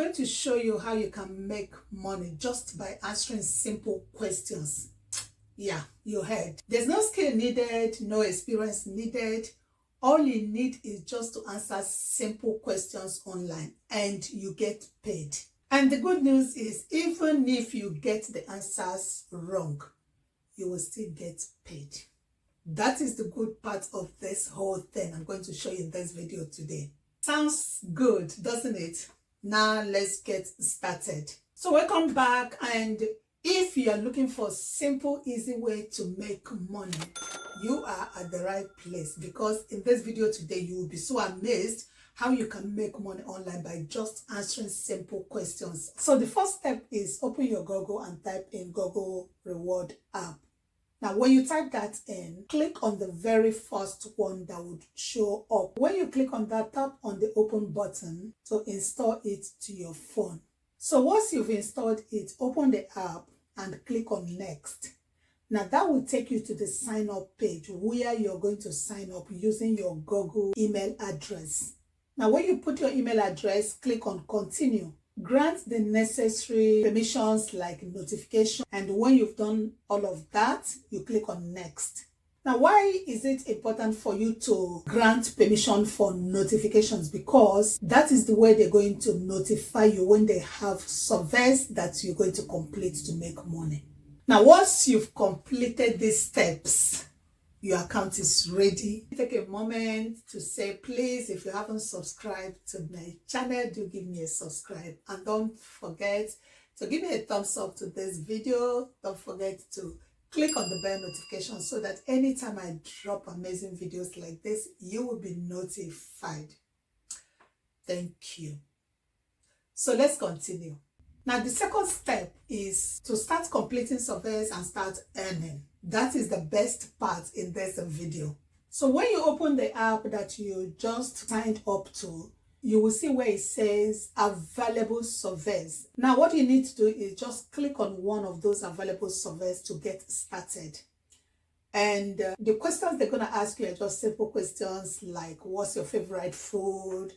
going to show you how you can make money just by answering simple questions. Yeah, you heard. There's no skill needed, no experience needed. All you need is just to answer simple questions online and you get paid. And the good news is, even if you get the answers wrong, you will still get paid. That is the good part of this whole thing I'm going to show you in this video today. Sounds good, doesn't it? Now let's get started. So welcome back, and if you are looking for a simple, easy way to make money, you are at the right place, because in this video today, you will be so amazed how you can make money online by just answering simple questions. So the first step is open your Google and type in Google Reward app. Now, when you type that in, click on the very first one that would show up. When you click on that, tap on the open button to install it to your phone. So once you've installed it, open the app and click on next. Now that will take you to the sign up page where you're going to sign up using your Google email address. Now when you put your email address, click on continue. Grant the necessary permissions like notification, and when you've done all of that, you click on next. Now, why is it important for you to grant permission for notifications? Because that is the way they're going to notify you when they have surveys that you're going to complete to make money. Now, once you've completed these steps, your account is ready. Take a moment to say, please, if you haven't subscribed to my channel, do give me a subscribe. And don't forget to give me a thumbs up to this video. Don't forget to click on the bell notification so that anytime I drop amazing videos like this, you will be notified. Thank you. So let's continue. Now, the second step is to start completing surveys and start earning. That is the best part in this video. So when you open the app that you just signed up to, you will see where it says available surveys. Now, what you need to do is just click on one of those available surveys to get started. And the questions they're going to ask you are just simple questions like, what's your favorite food?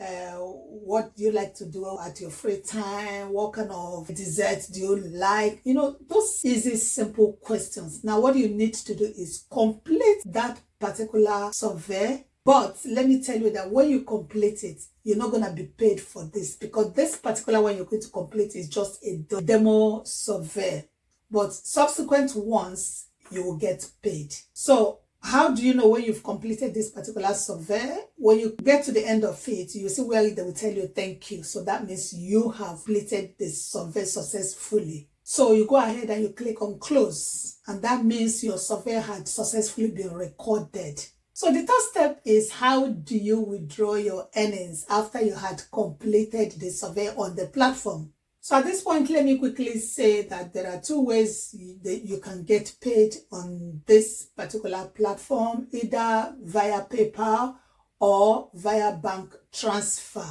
What do you like to do at your free time? What kind of dessert do you like? You know, those easy, simple questions. Now, what you need to do is complete that particular survey. But let me tell you that when you complete it, you're not going to be paid for this, because this particular one you're going to complete is just a demo survey. But subsequent ones, you will get paid. So how do you know when you've completed this particular survey? When you get to the end of it, you see where they will tell you thank you. So that means you have completed this survey successfully. So you go ahead and you click on close, and that means your survey had successfully been recorded. So the third step is, how do you withdraw your earnings after you had completed the survey on the platform? So at this point, let me quickly say that there are two ways that you can get paid on this particular platform, either via PayPal or via bank transfer.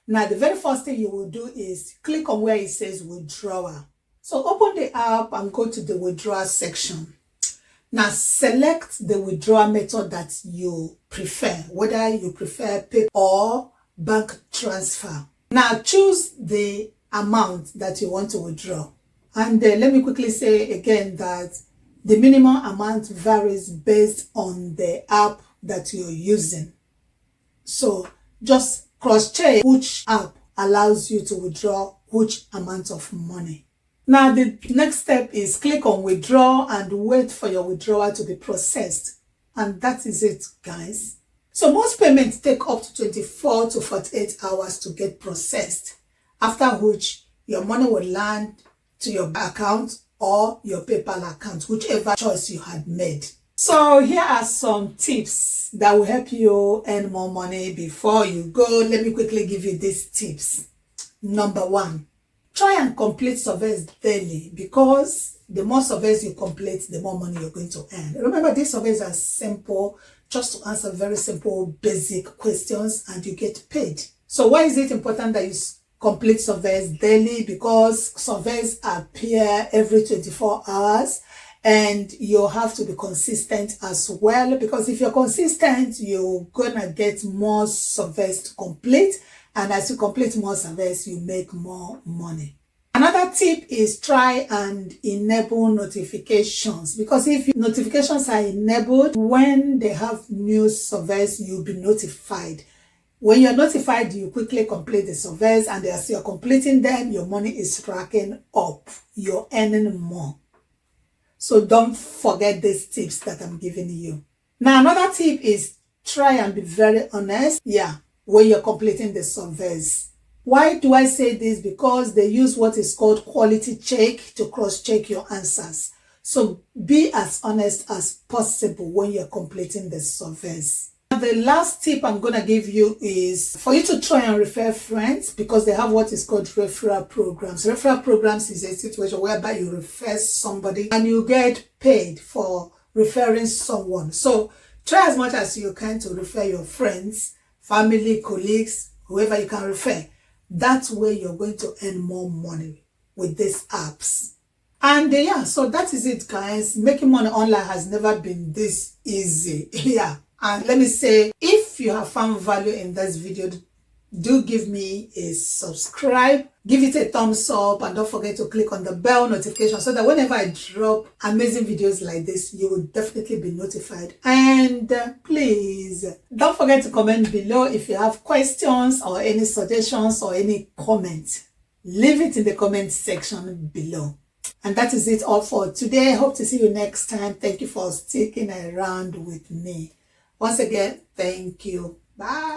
Now, the very first thing you will do is click on where it says withdrawal. So open the app and go to the withdrawal section. Now, select the withdrawal method that you prefer, whether you prefer PayPal or bank transfer. Now, choose the amount that you want to withdraw. And let me quickly say again that the minimum amount varies based on the app that you're using. So just cross-check which app allows you to withdraw which amount of money. Now, the next step is click on withdraw and wait for your withdrawal to be processed. And that is it, guys. So most payments take up to 24 to 48 hours to get processed, after which your money will land to your account or your PayPal account, whichever choice you had made. So here are some tips that will help you earn more money. Before you go, let me quickly give you these tips. Number one, try and complete surveys daily, because the more surveys you complete, the more money you're going to earn. Remember, these surveys are simple, just to answer very simple, basic questions, and you get paid. So why is it important that you complete surveys daily? Because surveys appear every 24 hours and you have to be consistent as well, because if you're consistent, you're gonna get more surveys to complete And as you complete more surveys, you make more money. Another tip is try and enable notifications, because if notifications are enabled, when they have new surveys, you'll be notified. When you're notified, you quickly complete the surveys, and as you're completing them, your money is racking up. You're earning more. So don't forget these tips that I'm giving you. Now, another tip is try and be very honest. When you're completing the surveys. Why do I say this? Because they use what is called quality check to cross-check your answers. So be as honest as possible when you're completing the surveys. The last tip I'm going to give you is for you to try and refer friends, because they have what is called referral programs. Referral programs is a situation whereby you refer somebody and you get paid for referring someone. So try as much as you can to refer your friends, family, colleagues, whoever you can refer. That's where you're going to earn more money with these apps. And so that is it, guys. Making money online has never been this easy. And let me say, if you have found value in this video, do give me a subscribe, give it a thumbs up, and don't forget to click on the bell notification so that whenever I drop amazing videos like this, you will definitely be notified. And please don't forget to comment below if you have questions or any suggestions or any comments. Leave it in the comment section below. And that is it all for today. I hope to see you next time. Thank you for sticking around with me. Once again, thank you. Bye.